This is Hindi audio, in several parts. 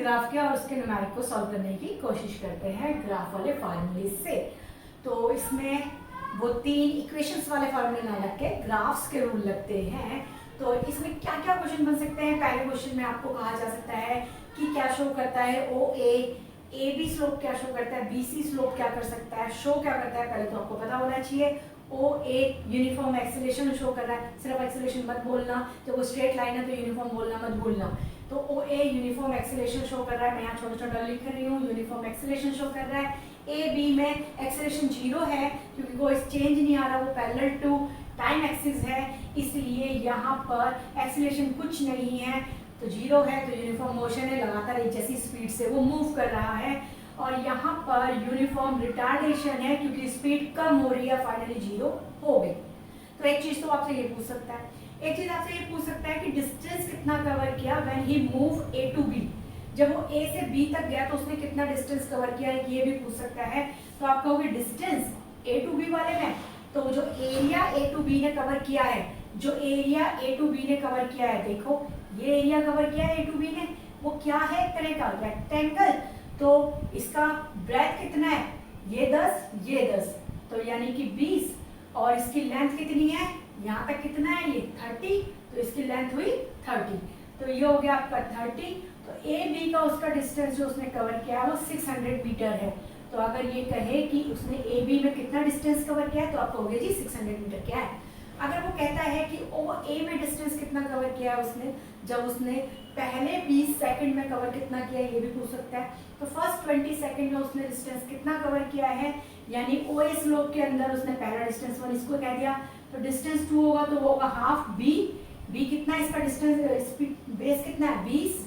ग्राफ के और उसके न्यूमेरिक को सॉल्व करने की कोशिश करते हैं ग्राफ वाले फार्मूले से। तो इसमें वो 3 इक्वेशंस वाले फार्मूले ना लग के ग्राफ्स के रूल लगते हैं। तो इसमें क्या क्या क्वेश्चन बन सकते हैं? पहले क्वेश्चन में आपको कहा जा सकता है कि क्या शो करता है ओ ए बी स्लोप क्या शो करता है, बी सी स्लोप क्या कर सकता है, शो क्या करता है, पहले तो आपको पता होना चाहिए। ओ ए यूनिफॉर्म एक्सेलरेशन शो कर रहा है, सिर्फ एक्सेलरेशन मत बोलना, जब वो स्ट्रेट लाइन है तो यूनिफॉर्म बोलना मत भूलना। तो ओ ए यूनिफॉर्म एक्सेलरेशन शो कर रहा है, मैं यहाँ छोटा छोटा लिख रही हूँ, यूनिफॉर्म एक्सेलरेशन शो कर रहा है। ए बी में एक्सेलरेशन 0 है क्योंकि कोई चेंज नहीं आ रहा, वो पैरेलल टू टाइम एक्सिस है, इसलिए यहाँ पर एक्सेलरेशन कुछ नहीं है, तो 0 है, तो यूनिफॉर्म मोशन है, लगातार एक जैसी स्पीड से वो मूव कर रहा है। और यहाँ पर यूनिफॉर्म रिटार्डेशन है क्योंकि स्पीड कम हो रही है, फाइनली 0 हो गई। तो एक चीज तो आपसे ये पूछ सकता है, एक चीज आपसे ये पूछ सकता है कि डिस्टेंस कितना कवर किया when he move A to B, जब वो ए से बी तक गया तो उसने कितना डिस्टेंस कवर किया है, ये भी पूछ सकता है। तो आप कहोगे डिस्टेंस ए टू बी वाले में, तो जो एरिया ए टू बी ने कवर किया है, जो एरिया ए टू बी ने कवर किया है, देखो ये एरिया कवर किया है ए टू बी ने, वो क्या है, एक तरह का रेक्टेंगल। तो इसका ब्रेथ कितना है, ये 10 ये 10, तो यानी कि 20, और इसकी लेंथ कितनी है, यहाँ तक कितना है, ये 30, तो इसकी लेंथ हुई 30, तो ये हो गया आपका 30। तो ए बी का उसका डिस्टेंस जो उसने कवर किया है वो 600 मीटर है। तो अगर ये कहे कि उसने ए बी में कितना डिस्टेंस कवर किया है, तो आप कहोगे जी 600 मीटर क्या है। अगर वो कहता है कि ओ ए में डिस्टेंस कितना कवर किया है उसने, जब उसने पहले 20 सेकंड में कवर कितना किया है, ये भी पूछ सकता है। तो फर्स्ट 20 सेकंड में उसने डिस्टेंस कितना कवर किया है, यानी ओ ए स्लोप के अंदर उसने पहला डिस्टेंस 1 इसको कह दिया, तो डिस्टेंस 2 होगा, तो वो होगा हाफ बी। बी कितना है इसका डिस्टेंस, बेस कितना है 20,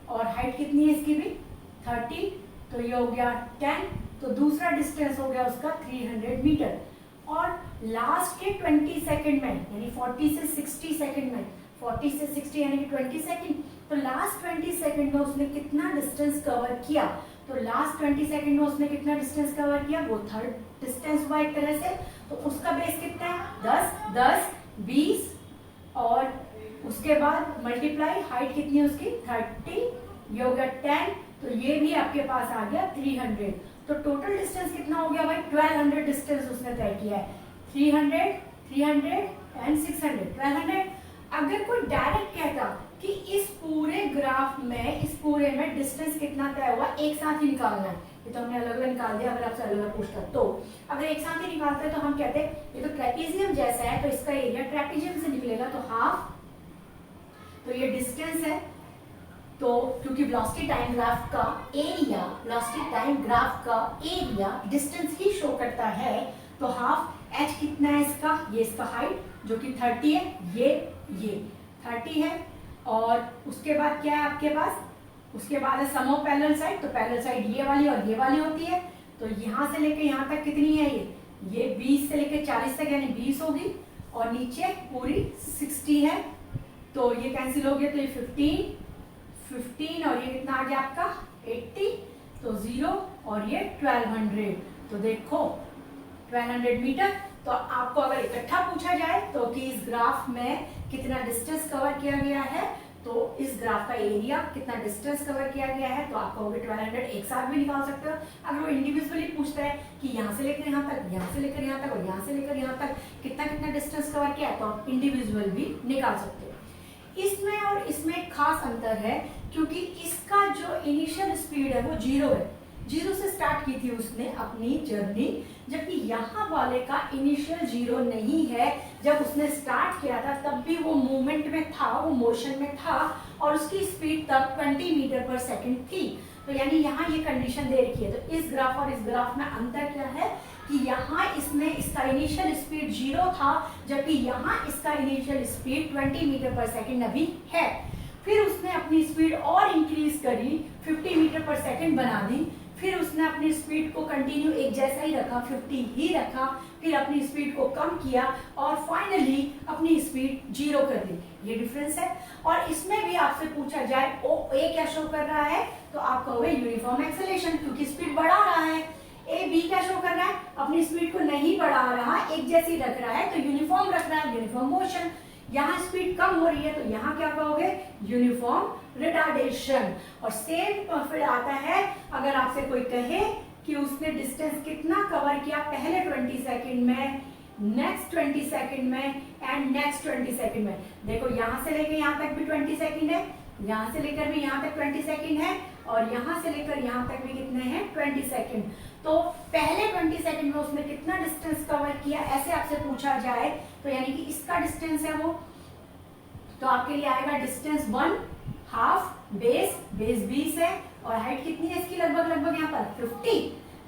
और हाइट कितनी है इसकी भी 30, तो ये हो गया 10। तो दूसरा डिस्टेंस हो गया उसका 300 मीटर। और लास्ट के 20 सेकंड में, यानी 40 से 60 सेकंड में, 40 से 60 यानी कि 20 सेकंड, तो लास्ट 20 सेकंड में उसने कितना डिस्टेंस कवर किया, तो लास्ट 20 सेकंड में उसने कितना डिस्टेंस कवर किया, वो थर्ड डिस्टेंस हुआ एक तरह से। तो उसका बेस कितना है 10 10 20, और उसके बाद मल्टीप्लाई हाइट कितनी है उसकी 30, ये हो गया 10, तो ये भी आपके पास आ गया 300। तो टोटल डिस्टेंस कितना हो गया भाई, 1200 डिस्टेंस उसने तय किया है, 300 300 एंड 600, 1200। अगर कोई डायरेक्ट कहता कि इस पूरे ग्राफ में, इस पूरे में डिस्टेंस कितना तय हुआ, एक साथ ही निकालना है, ये तो हमने अलग अलग निकाल दिया, अगर आपसे अलग अलग पूछता तो अगर एक साथ ही निकालते हैं तो हम कहते हैं ये तो ट्रेपीजियम जैसा है, तो इसका एरिया ट्रेपीजियम से निकलेगा, तो हाफ, तो ये डिस्टेंस है। तो क्योंकि वेलोसिटी टाइम ग्राफ का एरिया, वेलोसिटी टाइम ग्राफ का एरिया डिस्टेंस ही शो करता है, तो हाफ एच कितना है इसका, ये इसका हाइट जो कि 30 है, ये 30 है, और उसके बाद क्या है आपके पास, उसके बाद है सम ऑफ पैरेलल साइड, तो पैरेलल साइड ये वाली और ये वाली होती है, तो यहाँ से लेके यहाँ तक कितनी है, ये 20 से लेके 40 तक यानी 20 होगी, और नीचे पूरी 60 है, तो ये कैंसिल हो गया, तो ये 15 और ये कितना आ गया आपका 80, तो 0 और ये 1200, तो देखो 1200 मीटर। तो आपको अगर इकट्ठा पूछा जाए तो कि इस ग्राफ में कितना डिस्टेंस कवर किया गया है, तो इस ग्राफ का एरिया कितना डिस्टेंस कवर किया गया है, तो आप कहोगे 1200, एक साथ भी निकाल सकते हो। अगर वो इंडिविजुअली पूछता है कि यहाँ से लेकर यहाँ तक, यहाँ से लेकर यहाँ तक और यहाँ से लेकर यहाँ तक कितना कितना डिस्टेंस कवर किया है, तो आप इंडिविजुअल भी निकाल सकते हो। इसमें और इसमें एक खास अंतर है, क्योंकि इसका जो इनिशियल स्पीड है वो 0 है, 0 से स्टार्ट की थी उसने अपनी जर्नी, जबकि यहाँ वाले का इनिशियल 0 नहीं है। जब उसने स्टार्ट किया था तब भी वो मूवमेंट में था, वो मोशन में था, और उसकी स्पीड तब 20 मीटर पर सेकंड थी। तो यानी यहाँ ये कंडीशन दे रखी है। तो इस ग्राफ और इस ग्राफ में अंतर क्या है कि यहाँ इसमें इसका इनिशियल स्पीड 0 था, जबकि यहाँ इसका इनिशियल स्पीड 20 मीटर पर सेकंड अभी है। फिर उसने अपनी स्पीड और इंक्रीज करी, 50 मीटर पर सेकंड बना दी, फिर उसने अपनी स्पीड को कंटिन्यू एक जैसा ही रखा, 50 ही रखा, फिर अपनी स्पीड को कम किया और फाइनली अपनी स्पीड 0 कर दी। ये डिफरेंस है। और इसमें भी आपसे पूछा जाए ओ ए क्या शो कर रहा है, तो आप कहोगे यूनिफॉर्म एक्सेलरेशन, क्योंकि स्पीड बढ़ा रहा है। ए बी क्या शो कर रहा है, अपनी स्पीड को नहीं बढ़ा रहा, एक जैसी रख रहा है, तो यूनिफॉर्म रख रहा है, यूनिफॉर्म मोशन। यहाँ स्पीड कम हो रही है तो यहाँ क्या कहोगे, यूनिफॉर्म रिटार्डेशन। और सेम फिर आता है अगर आपसे कोई कहे कि उसने डिस्टेंस कितना कवर किया पहले 20 सेकंड में, नेक्स्ट 20 सेकंड में एंड नेक्स्ट 20 सेकंड में। देखो यहाँ से लेकर यहाँ तक भी 20 सेकंड है, यहाँ से लेकर भी यहाँ तक 20 सेकंड है, और यहाँ से लेकर यहाँ तक भी कितने हैं 20 सेकंड। तो पहले 20 सेकंड में उसने कितना डिस्टेंस कवर किया ऐसे आपसे पूछा जाए तो यानी कि इसका डिस्टेंस है वो, तो आपके लिए आएगा डिस्टेंस 1 हाफ बेस 20 है, और हाइट कितनी है इसकी लगभग यहाँ पर 50,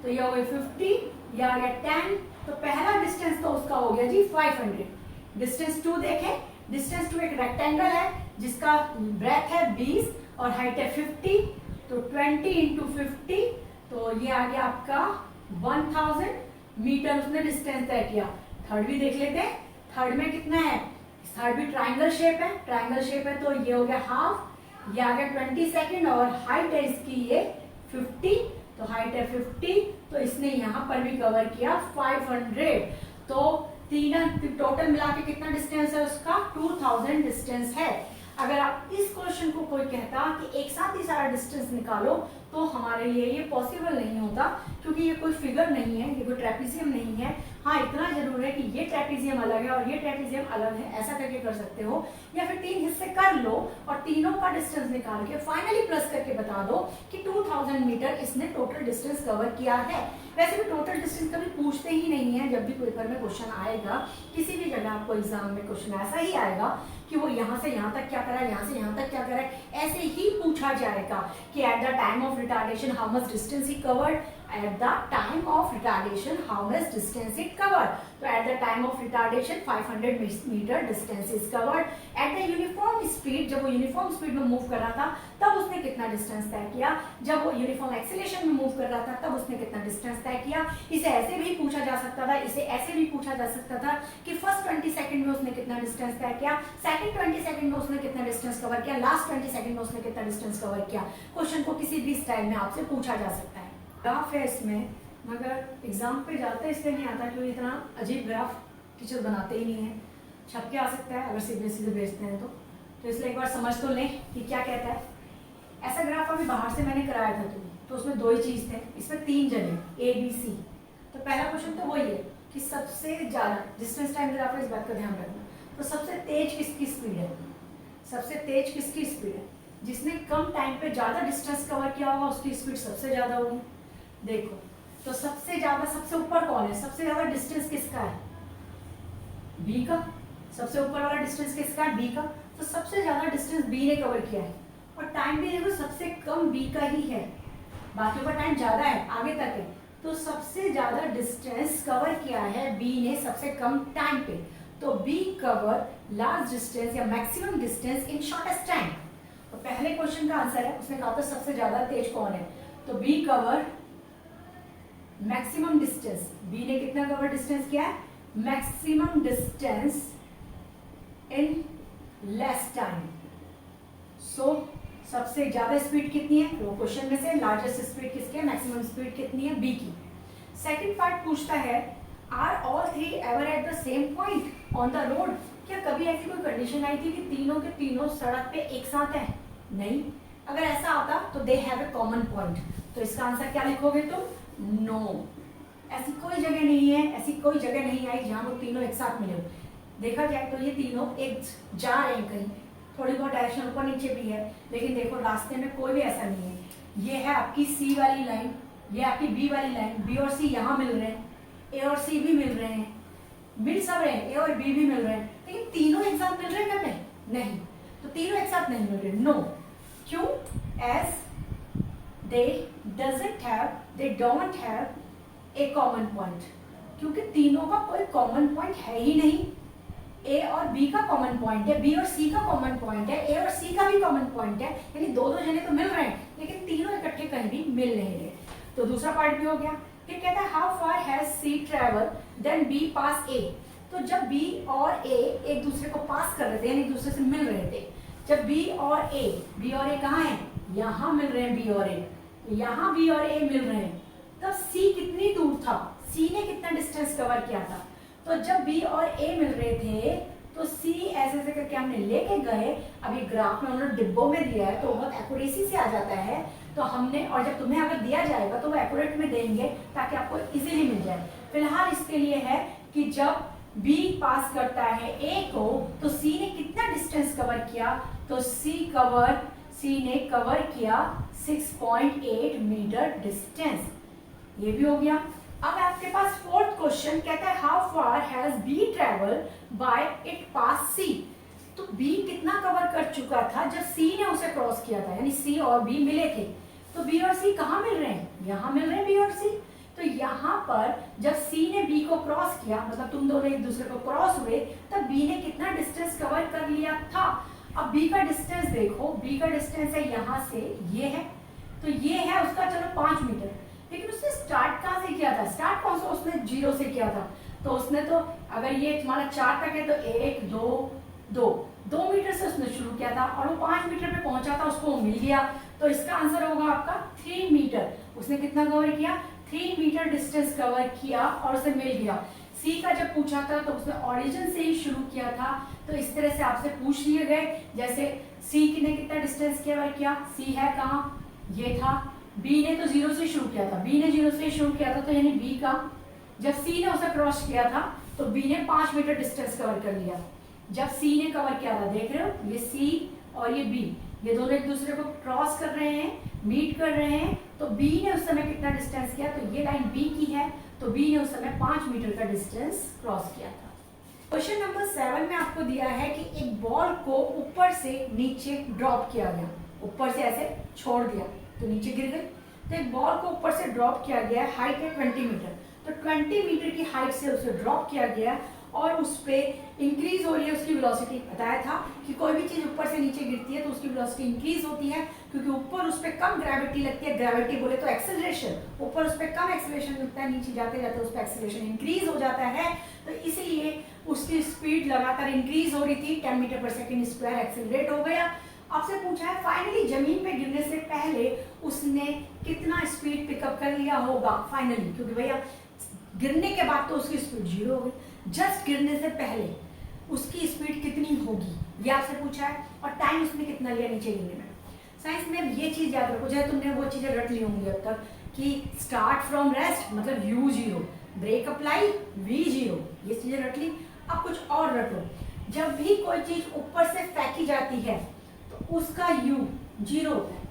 तो ये हो गई 50, ये आ गया 10, तो पहला डिस्टेंस तो उसका हो गया जी 500। डिस्टेंस 2 देखें, डिस्टेंस 2 एक रेक्टेंगल है जिसका ब्रेथ है 20 और हाइट है 50, तो 20 इंटू 50, तो ये आ गया आपका 1000 मीटर उसने डिस्टेंस तय किया। थर्ड भी देख लेते हैं, थर्ड में कितना है, थर्ड भी ट्राइंगल शेप है तो ये हो गया हाफ, ये आ गया 20 सेकंड, और हाइट है इसकी ये 50, तो हाइट है 50, तो इसने यहाँ पर भी कवर किया 500। तो तीन टोटल मिला के कितना डिस्टेंस है उसका 2000 डिस्टेंस है। अगर आप इस क्वेश्चन को कोई कहता कि एक साथ ही सारा डिस्टेंस निकालो तो हमारे लिए ये पॉसिबल नहीं होता, क्योंकि ये कोई फिगर नहीं है, ये कोई ट्रेपीजियम नहीं है। हाँ इतना जरूर है कि ये ट्रेपीजियम अलग है और ये ट्रेपीजियम अलग है, ऐसा करके कर सकते हो, या फिर 3 हिस्से कर लो और तीनों का डिस्टेंस निकाल के फाइनली प्लस करके बता दो कि 2000 मीटर इसने टोटल डिस्टेंस कवर किया है। वैसे भी टोटल डिस्टेंस कभी पूछते ही नहीं है, जब भी पेपर में क्वेश्चन आएगा किसी भी जगह आपको एग्जाम में क्वेश्चन ऐसा ही आएगा कि वो यहाँ से यहाँ तक क्या करा, यहाँ से यहाँ तक क्या करा, ऐसे ही पूछा जाएगा कि at the time of retardation how much distance he covered, at the time of retardation how much distance it covered, so at the time of retardation 500 meter distance is covered, at the uniform speed जब वो यूनिफॉर्म स्पीड में मूव कर रहा था तब उसने कितना डिस्टेंस तय किया, जब वो यूनिफॉर्म एक्सीलरेशन में मूव कर रहा था तब उसने कितना डिस्टेंस तय किया। इसे ऐसे भी पूछा जा सकता था, इसे ऐसे भी पूछा जा सकता था कि फर्स्ट 20 सेकंड में उसने कितना डिस्टेंस तय किया, सेकंड 20 सेकंड में उसने कितना डिस्टेंस कवर किया, लास्ट 20 सेकंड में उसने कितना डिस्टेंस कवर किया। क्वेश्चन को किसी भी स्टाइल में आपसे पूछा जा सकता है। ग्राफ है इसमें, मगर एग्जाम पे जाते इसलिए नहीं आता क्योंकि इतना अजीब ग्राफ टीचर बनाते ही नहीं है, छप के आ सकता है अगर सीबीएसई से भेजते हैं तो इसलिए एक बार समझ तो लें कि क्या कहता है। ऐसा ग्राफ अभी बाहर से मैंने कराया था तो उसमें 2 ही चीज़ थे, इसमें 3 जगह A B C। तो पहला क्वेश्चन तो वही है कि सबसे ज़्यादा डिस्टेंस टाइम ग्राफ है, इस बात का ध्यान रखना। तो सबसे तेज किसकी स्पीड है, सबसे तेज किसकी स्पीड है, जिसने कम टाइम पे ज़्यादा डिस्टेंस कवर किया होगा उसकी स्पीड सबसे ज़्यादा होगी। देखो तो सबसे ज्यादा सबसे ऊपर कौन है, सबसे ज्यादा डिस्टेंस किसका है, बी का, सबसे ऊपर वाला डिस्टेंस किसका है, बी का, तो सबसे ज्यादा डिस्टेंस बी ने कवर किया है, और टाइम भी देखो सबसे कम बी का ही है, बाकियों का टाइम ज्यादा है आगे तक है, तो सबसे ज्यादा डिस्टेंस कवर किया है बी ने सबसे कम टाइम पे, तो बी कवर लार्ज डिस्टेंस या मैक्सिमम डिस्टेंस इन शॉर्टेस्ट टाइम। तो पहले क्वेश्चन का आंसर है, उसने कहा था सबसे ज्यादा तेज कौन है, तो B cover maximum distance, B ने कितना कवर डिस्टेंस किया है, maximum distance in less time. So सबसे ज्यादा स्पीड कितनी है, तो क्वेश्चन में से लार्जेस्ट स्पीड किसकी है, मैक्सिमम स्पीड कितनी है, बी की। सेकंड पार्ट पूछता है are all 3 ever at the same point on the road. क्या कभी ऐसी कोई कंडीशन आई थी कि तीनों के तीनों सड़क पे एक साथ है, नहीं। अगर ऐसा आता तो they have a common point, तो इसका आंसर क्या लिखोगे तुम, नो। ऐसी कोई जगह नहीं है, ऐसी कोई जगह नहीं आई जहां वो तीनों एक साथ मिले। देखा जाए तो ये तीनों एक जा रहे हैं कहीं, थोड़ी बहुत डायरेक्शन ऊपर नीचे भी है, लेकिन देखो रास्ते में कोई भी ऐसा नहीं है। ये है आपकी सी वाली लाइन, ये आपकी बी वाली लाइन, बी और सी यहाँ मिल रहे हैं, ए और सी भी मिल रहे हैं, मिल सब रहे हैं, ए और बी भी मिल रहे हैं, लेकिन तीनों एक साथ मिल रहे हैं क्या, नहीं। तो तीनों एक साथ नहीं मिल रहे, नो। क्यों, as they don't have a common point, क्योंकि तीनों का कोई कॉमन पॉइंट है ही नहीं। ए और बी का कॉमन पॉइंट है, बी और सी का कॉमन पॉइंट है, ए और सी का भी कॉमन पॉइंट है, यानी दो जने तो मिल रहे हैं लेकिन तीनों इकट्ठे कहीं भी मिल नहीं रहे। तो दूसरा पार्ट भी हो गया। फिर कहता है how far has C travel then B pass A. तो जब बी और ए एक दूसरे को पास कर रहे थे, यानी एक दूसरे से मिल रहे थे, जब बी और ए कहाँ है, यहाँ मिल रहे हैं, बी और ए यहाँ बी और ए मिल रहे हैं, तब सी कितनी दूर था, सी ने कितना डिस्टेंस कवर किया था। तो जब बी और ए मिल रहे थे तो सी ऐसे ऐसे करके हमने लेके गए। अब ये ग्राफ में उन्होंने डिब्बों में दिया है तो बहुत एक्यूरेसी से आ जाता है, तो हमने, और जब तुम्हें अगर दिया जाएगा तो वो एक्यूरेट में देंगे ताकि आपको इजीली मिल जाए। फिलहाल इसके लिए है कि जब बी पास करता है ए को तो सी ने कितना डिस्टेंस कवर किया, तो सी ने कवर किया 6.8 मीटर डिस्टेंस। ये भी हो गया। अब आपके पास फोर्थ क्वेश्चन कहता है how far has B travel by it pass C. तो बी कितना कवर कर चुका था जब सी ने उसे क्रॉस किया था, यानी सी और बी मिले थे। तो बी और सी कहाँ मिल रहे हैं, यहाँ मिल रहे हैं बी और सी। तो यहाँ पर जब सी ने बी को क्रॉस किया, मतलब तुम दोनों एक दूसरे को क्रॉस हुए, तब बी ने कितना डिस्टेंस कवर कर लिया था। अब बी का डिस्टेंस देखो, बी का डिस्टेंस है यहाँ से ये है, तो ये है उसका चलो 5 मीटर, लेकिन उसने स्टार्ट कहाँ से किया था, स्टार्ट कौन सा उसने 0 से किया था। तो उसने तो अगर ये तुम्हारा 4 तक है तो 1 2 मीटर से उसने शुरू किया था और वो 5 मीटर पे पहुंचा था, उसको मिल गया। तो इसका आंसर होगा आपका 3 मीटर। उसने कितना कवर किया, 3 मीटर डिस्टेंस कवर किया और उसे मिल गया। सी का जब पूछा था तो उसने ओरिजिन से ही शुरू किया था, तो इस तरह से आपसे पूछ लिए गए। जैसे सी ने कितना डिस्टेंस कवर किया, सी है कहाँ, ये था। बी ने तो 0 से शुरू किया था, बी ने 0 से शुरू किया था, तो यानी बी का जब सी ने उसे क्रॉस किया था तो बी ने 5 मीटर डिस्टेंस कवर कर लिया। जब सी ने कवर किया था, देख रहे हो, ये सी और ये बी, ये दोनों एक दूसरे को क्रॉस कर रहे हैं, मीट कर रहे हैं। तो बी ने उस समय कितना डिस्टेंस किया, तो ये लाइन बी की है, तो बी ने उस समय 5 मीटर का डिस्टेंस क्रॉस किया था। क्वेश्चन नंबर 7 में आपको दिया है कि एक बॉल को ऊपर से नीचे ड्रॉप किया गया, ऊपर से ऐसे छोड़ दिया तो नीचे गिर गई। तो एक बॉल को ऊपर से ड्रॉप किया गया, हाइट है 20 मीटर, तो 20 मीटर की हाइट से उसे ड्रॉप किया गया और उस पे इंक्रीज हो रही है उसकी वेलोसिटी। बताया था कि कोई भी चीज ऊपर से नीचे गिरती है तो उसकी वेलोसिटी इंक्रीज होती है, क्योंकि ऊपर उस पे कम ग्रेविटी लगती है। ग्रेविटी बोले तो एक्सेलरेशन, ऊपर उस पे कम एक्सेलरेशन लगता है, नीचे जाते जाते उस पे एक्सेलरेशन इंक्रीज हो जाता है। तो इसलिए उसकी स्पीड लगातार इंक्रीज हो रही थी, 10 मीटर पर सेकेंड स्क्वायर एक्सेलरेट हो गया। आपसे पूछा है फाइनली जमीन पे गिरने से पहले उसने कितना स्पीड पिकअप कर लिया होगा फाइनली, क्योंकि भैया गिरने के बाद तो उसकी स्पीड 0 हो गई, जस्ट गिरने से पहले उसकी स्पीड कितनी होगी ये आपसे पूछा है, और टाइम उसने कितना लिया नीचे गिरने में। साइंस में ये चीज याद रखो, चाहे तुमने वो चीजें रट ली होंगी अब तक कि स्टार्ट फ्रॉम रेस्ट मतलब u0, ब्रेक अप्लाई v0, ये चीजें रट ली। अब कुछ और रटो, जब भी कोई चीज ऊपर से फेंकी जाती है तो उसका u 0 होता है।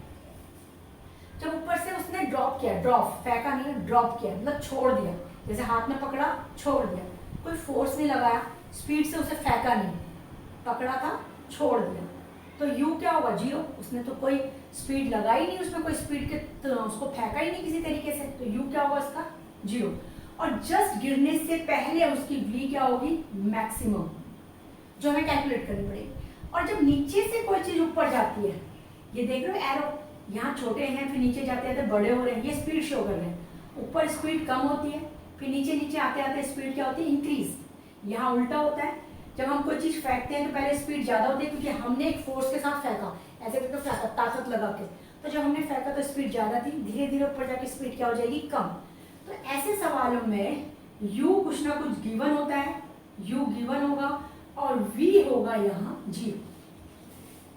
जब ऊपर से उसने ड्रॉप किया, ड्रॉप फेंका नहीं, ड्रॉप किया मतलब छोड़ दिया, जैसे हाथ में पकड़ा छोड़ दिया, कोई फोर्स नहीं लगाया, स्पीड से उसे फेंका नहीं, पकड़ा था छोड़ दिया, तो u क्या होगा 0। उसने तो कोई स्पीड लगाई नहीं, उसमें कोई स्पीड के तो उसको फेंका ही नहीं किसी तरीके से, तो u क्या होगा इसका 0। और जस्ट गिरने से पहले उसकी v क्या होगी मैक्सिमम, जो हमें कैलकुलेट करनी पड़ेगी। और जब नीचे से कोई चीज ऊपर जाती है, ये देख रहे हो एरो, यहाँ छोटे हैं फिर नीचे जाते आते बड़े हो रहे हैं, ये स्पीड शो कर रहे हैं। ऊपर स्पीड कम होती है, फिर नीचे नीचे आते आते स्पीड क्या होती है इंक्रीज। यहाँ उल्टा होता है, जब हम कोई चीज फेंकते हैं तो पहले स्पीड ज्यादा होती है क्योंकि हमने एक फोर्स के साथ फेंका, ऐसे करके फेंका ताकत लगा के, तो जब हमने फेंका तो स्पीड ज्यादा थी, धीरे धीरे ऊपर जाके स्पीड क्या हो जाएगी कम। तो ऐसे सवालों में u कुछ ना कुछ गिवन होता है, u गिवन होगा और v होगा यहाँ 0।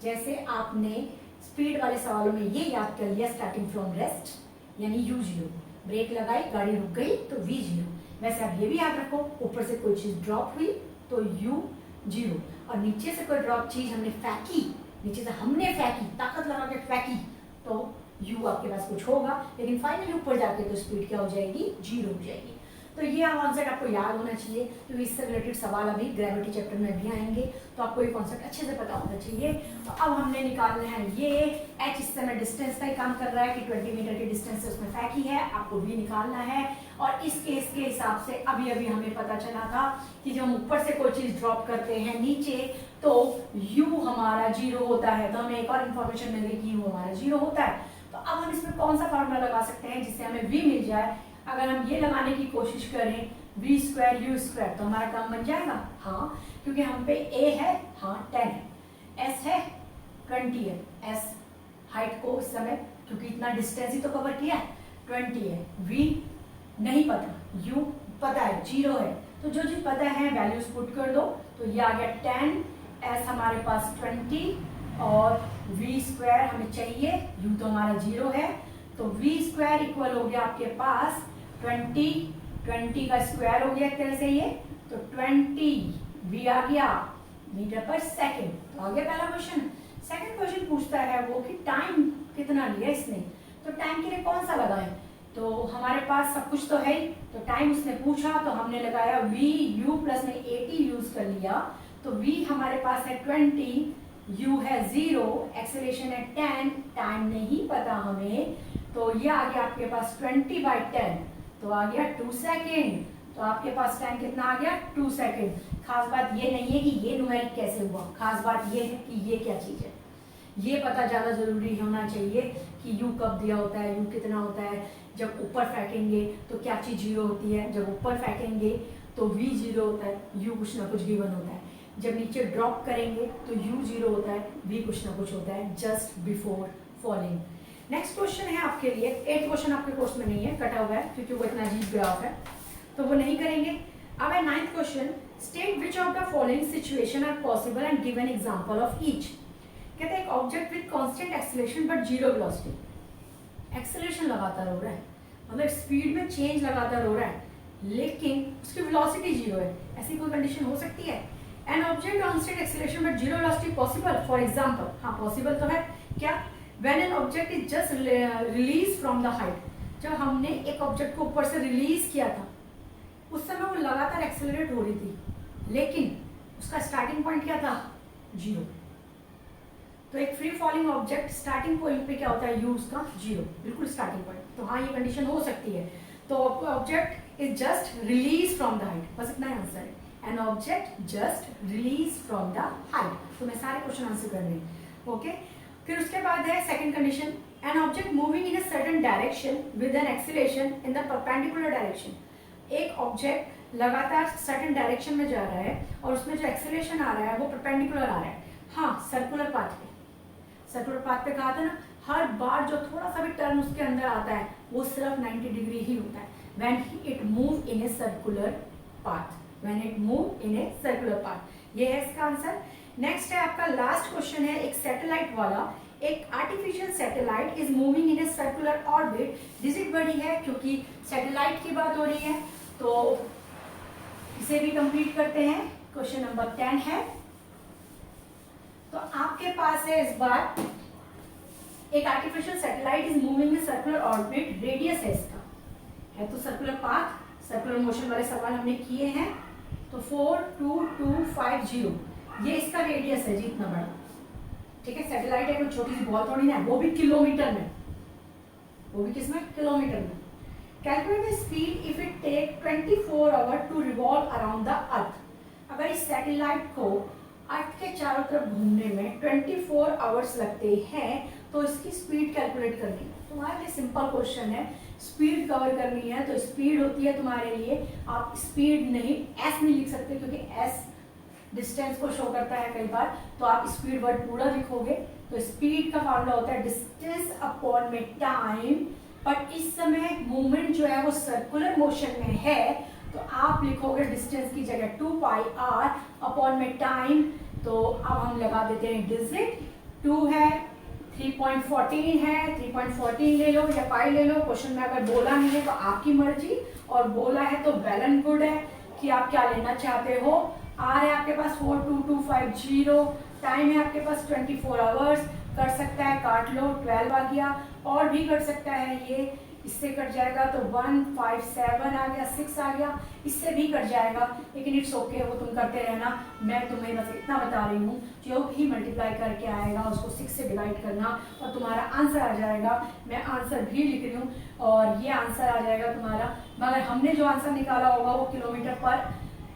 जैसे आपने स्पीड वाले सवालों में ये याद कर लिया, स्टार्टिंग फ्रॉम रेस्ट यानी u0, ब्रेक लगाई गाड़ी रुक गई तो v0। वैसे आप ये भी याद रखो, ऊपर से कोई चीज ड्रॉप हुई तो u0, और नीचे से कोई ड्रॉप चीज हमने फेंकी, नीचे से हमने फेंकी, ताकत लगा के फेंकी, तो u आपके पास कुछ होगा, लेकिन फाइनली ऊपर जाके तो स्पीड क्या हो जाएगी 0 हो जाएगी। तो ये कॉन्सेप्ट आपको याद होना चाहिए, क्योंकि इससे रिलेटेड सवाल अभी ग्रेविटी चैप्टर में भी आएंगे, तो आपको ये कॉन्सेप्ट अच्छे से पता होना चाहिए। तो अब हमने निकालना है ये h, इस समय डिस्टेंस का ही काम कर रहा है कि 20 मीटर के डिस्टेंस से उसमें फेंकी है, आपको v निकालना है। और इस केस के हिसाब से अभी अभी हमें पता चला था कि जब हम ऊपर से कोई चीज ड्रॉप करते हैं नीचे तो u हमारा 0 होता है, तो हमें एक और इन्फॉर्मेशन मिल गई कि u हमारा 0 होता है। तो अब हम इसमें कौन सा फॉर्मूला लगा सकते हैं जिससे हमें v मिल जाए। अगर हम ये लगाने की कोशिश करें v स्क्वायर u स्क्वायर, तो हमारा काम बन जाएगा, हाँ, क्योंकि हम पे a है, हाँ 10 है, s है 20 है, s हाइट को उस समय क्योंकि इतना डिस्टेंस ही तो कवर किया 20 है, v नहीं पता, u पता है 0 है, तो जो चीज पता है वैल्यूज पुट कर दो। तो ये आ गया 10, एस हमारे पास 20 और वी स्क्वायर हमें चाहिए, यू तो हमारा 0 है, तो वी स्क्वायर इक्वल हो गया आपके पास 20 का स्क्वायर हो गया एक तरह से ये, तो 20 वी आ गया मीटर पर सेकेंड। तो आ गया पहला क्वेश्चन। सेकंड क्वेश्चन पूछता है वो कि टाइम कितना लिया इसने, तो टाइम के लिए कौन सा लगाए, तो हमारे पास सब कुछ तो है ही, तो टाइम उसने पूछा तो हमने लगाया वी यू प्लस में 80 यूज कर लिया, तो वी हमारे पास है 20, यू है 0, एक्सेलरेशन है 10, टाइम नहीं पता हमें, तो ये आ गया आपके पास 20/10, तो आ गया 2 सेकेंड। तो आपके पास टाइम कितना आ गया 2 सेकेंड। खास बात ये नहीं है कि ये न्यूमेरिक कैसे हुआ, खास बात ये है कि ये क्या चीज है, ये पता ज्यादा जरूरी होना चाहिए कि यू कब दिया होता है, यू कितना होता है, जब ऊपर फेंकेंगे तो क्या चीज 0 होती है, जब ऊपर फेंकेंगे तो वी 0 होता है, यू कुछ ना कुछ गिवन होता है, जब नीचे ड्रॉप करेंगे तो यू 0 होता है, वी कुछ ना कुछ होता है just before falling. Next question है आपके लिए, 8th क्वेश्चन आपके कोर्स में नहीं है, कटा हुआ है क्योंकि वो इतना अजीब ग्राफ है तो वो नहीं करेंगे। अब है 9th question, state which of the following situation are possible and give an example of each. कहते हैं एक object with constant acceleration but 0 velocity, acceleration लगातार हो रहा है, मतलब स्पीड में चेंज लगातार हो रहा है लेकिन उसकी वेलोसिटी 0 है, ऐसी कोई कंडीशन हो सकती है। An object constant acceleration but 0 velocity possible, for example, हाँ पॉसिबल तो है क्या, when an object is just release from the height, जब हमने एक ऑब्जेक्ट को ऊपर से रिलीज किया था उस समय वो लगातार एक्सेलरेट हो रही थी लेकिन उसका स्टार्टिंग पॉइंट क्या था 0। तो एक free falling object starting point पे क्या होता है यू उसका 0, बिल्कुल स्टार्टिंग पॉइंट, तो हाँ ये कंडीशन हो सकती है। तो object is just release from the height, बस इतना ही आंसर है, an object just release from the height. तो मैं सारे क्वेश्चन आंसर कर रही हूँ, ओके। फिर उसके बाद है second condition, an object moving in a certain direction with an acceleration in the perpendicular direction, एक ऑब्जेक्ट लगातार सर्टेन डायरेक्शन में जा रहा है और उसमें जो एक्सेलरेशन आ रहा है वो परपेंडिकुलर आ रहा है, हाँ सर्कुलर पाथ पे, सर्कुलर पाथ पे कहा था ना, हर बार जो थोड़ा सा भी टर्न उसके अंदर आता है वो सिर्फ 90 डिग्री ही होता है, when it move in a circular path, when it move in a circular path, ये है इसका आंसर। नेक्स्ट है आपका लास्ट क्वेश्चन है एक सैटेलाइट वाला, एक artificial satellite is moving in a circular orbit, digit बड़ी है क्योंकि सैटेलाइट की बात हो रही है, तो इसे भी कंप्लीट करते हैं। क्वेश्चन नंबर 10 है, तो आपके पास है इस बार एक artificial satellite is moving in circular orbit, radius है इसका, है तो सर्कुलर पाथ, सर्कुलर मोशन वाले सवाल हमने किए हैं, तो 42250 ये इसका रेडियस है जी, इतना बड़ा, ठीक है। सैटेलाइट है कोई छोटी सी बॉल थोड़ी ना है, वो भी किलोमीटर में, वो भी किसमें किलोमीटर में। Calculate the speed if it take 24 hour to revolve around the earth, अगर इस सैटेलाइट को अर्थ के चारों तरफ घूमने में 24 आवर्स लगते हैं तो इसकी स्पीड कैलकुलेट करनी है। तुम्हारे लिए सिंपल क्वेश्चन है, स्पीड कवर करनी है तो स्पीड होती है तुम्हारे लिए, आप स्पीड नहीं एस नहीं लिख सकते क्योंकि एस डिस्टेंस को शो करता है कई बार, तो आप स्पीड वर्ड पूरा लिखोगे, तो स्पीड का फॉर्मूला होता है डिस्टेंस अपॉन में टाइम, बट इस समय मूवमेंट जो है वो सर्कुलर मोशन में है तो आप लिखोगे डिस्टेंस की जगह 2πr अपॉन में टाइम, तो अब हम लगा देते हैं डिजिट, 2 है 3.14 है, 3.14 ले लो या पाई ले लो, क्वेश्चन में अगर बोला नहीं है तो आपकी मर्जी, और बोला है तो वेल एंड गुड है कि आप क्या लेना चाहते हो। आर है आपके पास 42250, टाइम है आपके पास 24 आवर्स, कर सकता है काट लो, 12 आ गया, और भी कर सकता है ये, इससे कट जाएगा तो 157 आ गया, 6 आ गया, इससे भी कट जाएगा, लेकिन इट्स ओके, वो तुम करते रहना, मैं तुम्हें बस इतना बता रही हूँ, जो भी मल्टीप्लाई करके आएगा उसको 6 से डिवाइड करना और तुम्हारा आंसर आ जाएगा। मैं आंसर भी लिख रही हूँ और ये आंसर आ जाएगा तुम्हारा, मगर हमने जो आंसर निकाला होगा वो किलोमीटर पर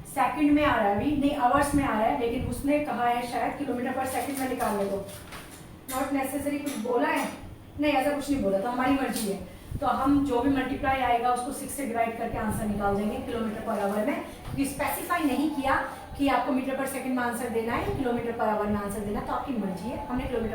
सेकंड में आ रहा है, अभी नहीं आवर्स में आ रहा है, लेकिन उसने कहा है शायद किलोमीटर पर सेकंड में निकालने को, नॉट नेसेसरी कुछ बोला है, नहीं ऐसा कुछ नहीं बोला, तो हमारी मर्जी है, तो हम जो भी मल्टीप्लाई आएगा उसको 6 से डिवाइड करके आंसर निकाल देंगे किलोमीटर पर आवर में, क्योंकि स्पेसिफाई नहीं किया कि आपको मीटर पर सेकंड में आंसर देना है या किलोमीटर पर आवर में आंसर देना, तो आपकी मर्जी है, हमने किलोमीटर